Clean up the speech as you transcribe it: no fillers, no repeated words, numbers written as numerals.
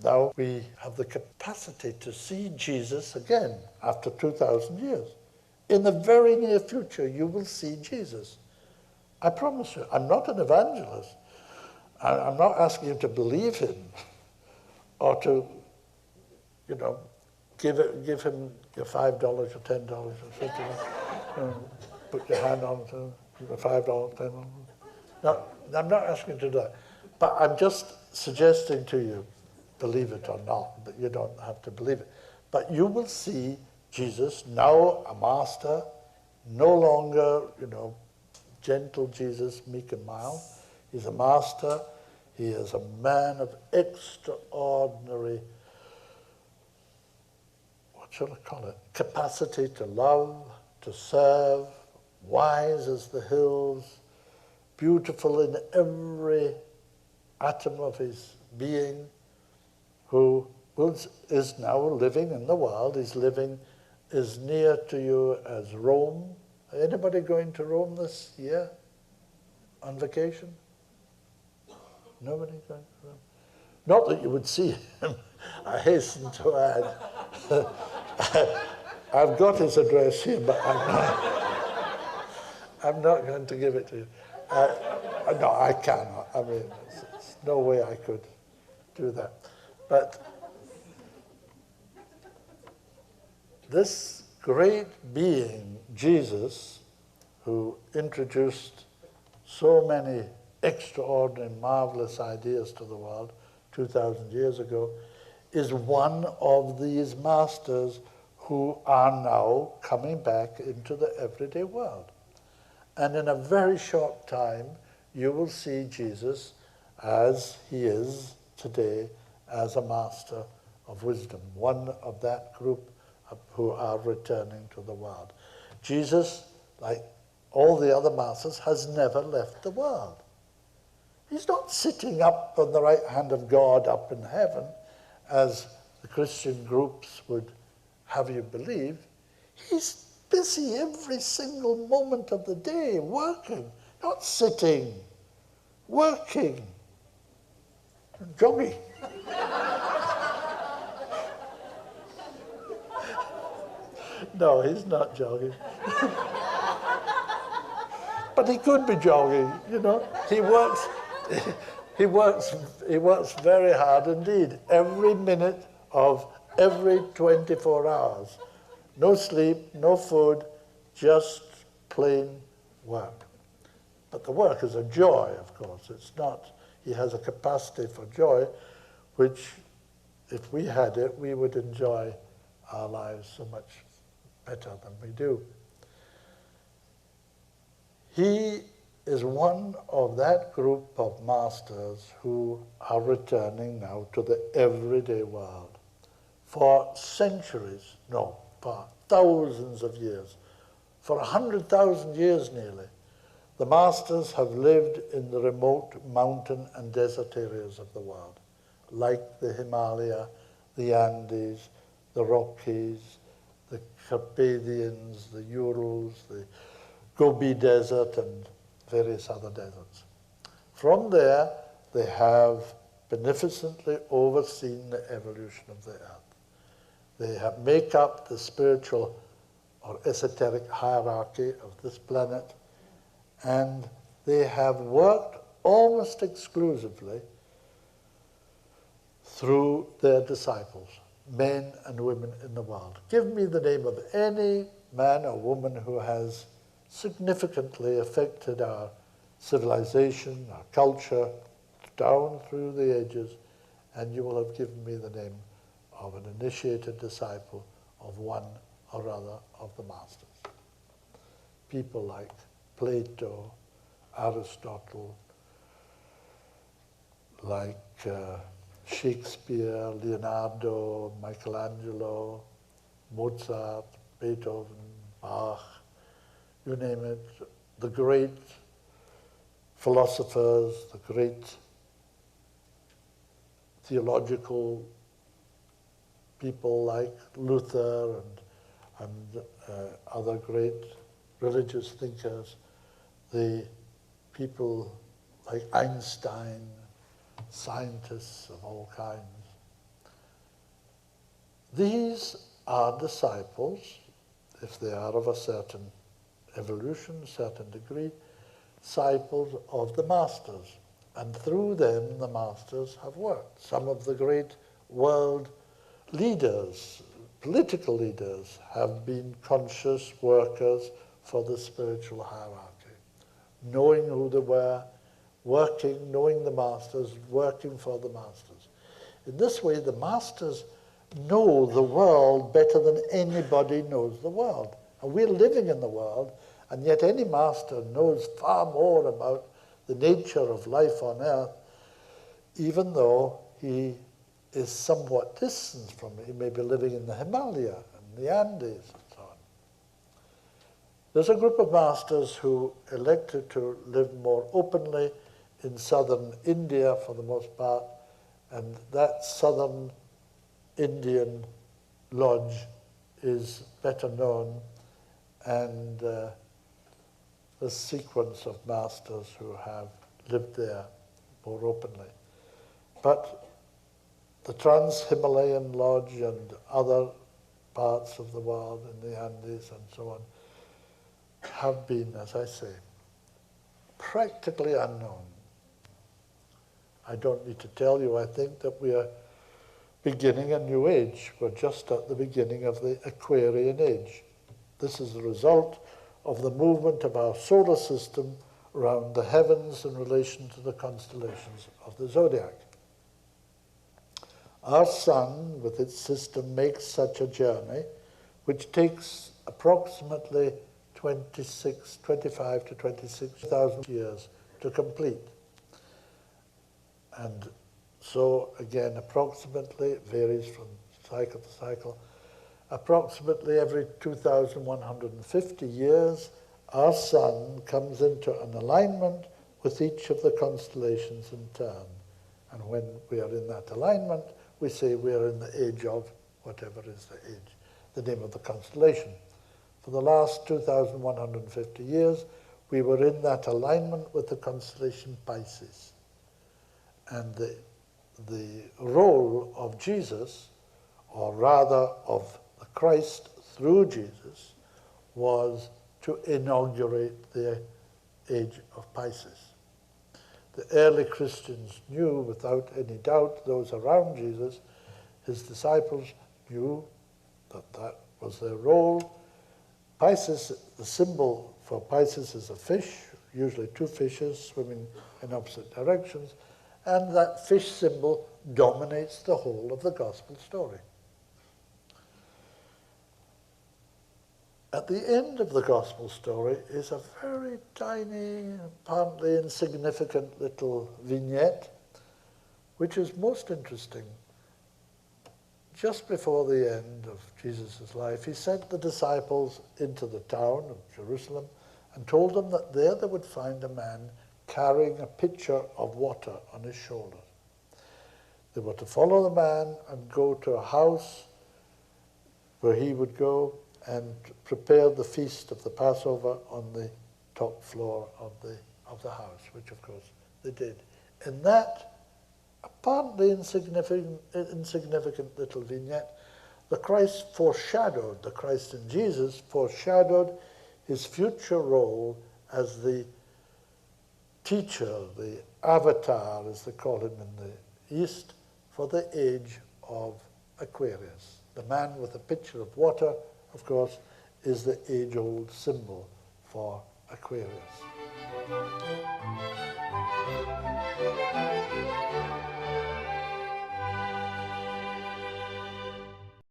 Now we have the capacity to see Jesus again after 2,000 years. In the very near future, you will see Jesus. I promise you, I'm not an evangelist. I'm not asking you to believe him or to, give him your $5 or $10 or $50. Put your hand on to $5, $10. No, I'm not asking you to do that. But I'm just suggesting to you, believe it or not, but you don't have to believe it. But you will see Jesus, now a master, no longer, gentle Jesus, meek and mild. He's a master. He is a man of extraordinary, what shall I call it, capacity to love, to serve, wise as the hills, beautiful in every atom of his being, who is now living in the world. He's living as near to you as Rome. Anybody going to Rome this year on vacation? Nobody going to Rome? Not that you would see him, I hasten to add. I've got his address here, but I'm not going to give it to you. No, I cannot. I mean, there's no way I could do that. But this great being, Jesus, who introduced so many extraordinary, marvelous ideas to the world 2,000 years ago, is one of these masters who are now coming back into the everyday world. And in a very short time, you will see Jesus as he is today, as a master of wisdom, one of that group who are returning to the world. Jesus, like all the other masters, has never left the world. He's not sitting up on the right hand of God up in heaven, as the Christian groups would have you believe. He's busy every single moment of the day, working, not sitting, working, jogging. No, he's not jogging. But he could be jogging, He works very hard indeed, every minute of every 24 hours. No sleep, no food, just plain work. But the work is a joy, of course. It's not, he has a capacity for joy, which, if we had it, we would enjoy our lives so much better than we do. He is one of that group of masters who are returning now to the everyday world. For centuries, no, for thousands of years, for 100,000 years nearly, the masters have lived in the remote mountain and desert areas of the world, like the Himalaya, the Andes, the Rockies, the Carpathians, the Urals, the Gobi Desert, and various other deserts. From there, they have beneficently overseen the evolution of the earth. They make up the spiritual or esoteric hierarchy of this planet, and they have worked almost exclusively through their disciples, men and women in the world. Give me the name of any man or woman who has significantly affected our civilization, our culture, down through the ages, and you will have given me the name of an initiated disciple of one or other of the masters. People like Plato, Aristotle, like Shakespeare, Leonardo, Michelangelo, Mozart, Beethoven, Bach, you name it, the great philosophers, the great theological people like Luther and other great religious thinkers, the people like Einstein, scientists of all kinds, These are disciples, if they are of a certain evolution, certain degree, disciples of the masters. And through them, the masters have worked. Some of the great world leaders, political leaders, have been conscious workers for the spiritual hierarchy, knowing who they were, working, knowing the masters, working for the masters. In this way, the masters know the world better than anybody knows the world. And we're living in the world, and yet any master knows far more about the nature of life on earth, even though he is somewhat distant from it. He may be living in the Himalaya and the Andes and so on. There's a group of masters who elected to live more openly in southern India for the most part, and that southern Indian lodge is better known, and the sequence of masters who have lived there more openly. But the Trans-Himalayan Lodge and other parts of the world in the Andes and so on have been, as I say, practically unknown. I don't need to tell you, I think that we are beginning a new age. We're just at the beginning of the Aquarian age. This is the result of the movement of our solar system around the heavens in relation to the constellations of the zodiac. Our sun, with its system, makes such a journey, which takes approximately 25 to 26,000 years to complete. And so, again, approximately, it varies from cycle to cycle, approximately every 2,150 years, our sun comes into an alignment with each of the constellations in turn. And when we are in that alignment, we say we are in the age of whatever is the age, the name of the constellation. For the last 2,150 years, we were in that alignment with the constellation Pisces. And the role of Jesus, or rather of the Christ through Jesus, was to inaugurate the age of Pisces. The early Christians knew, without any doubt, those around Jesus, his disciples knew that that was their role. Pisces, the symbol for Pisces is a fish, usually two fishes swimming in opposite directions, and that fish symbol dominates the whole of the gospel story. At the end of the gospel story is a very tiny, apparently insignificant little vignette, which is most interesting. Just before the end of Jesus' life, he sent the disciples into the town of Jerusalem and told them that there they would find a man carrying a pitcher of water on his shoulder. They were to follow the man and go to a house where he would go and prepare the feast of the Passover on the top floor of the house, which of course they did. In that apparently insignificant little vignette, the Christ in Jesus foreshadowed his future role as the teacher, the avatar, as they call him in the East, for the age of Aquarius. The man with a pitcher of water, of course, is the age-old symbol for Aquarius.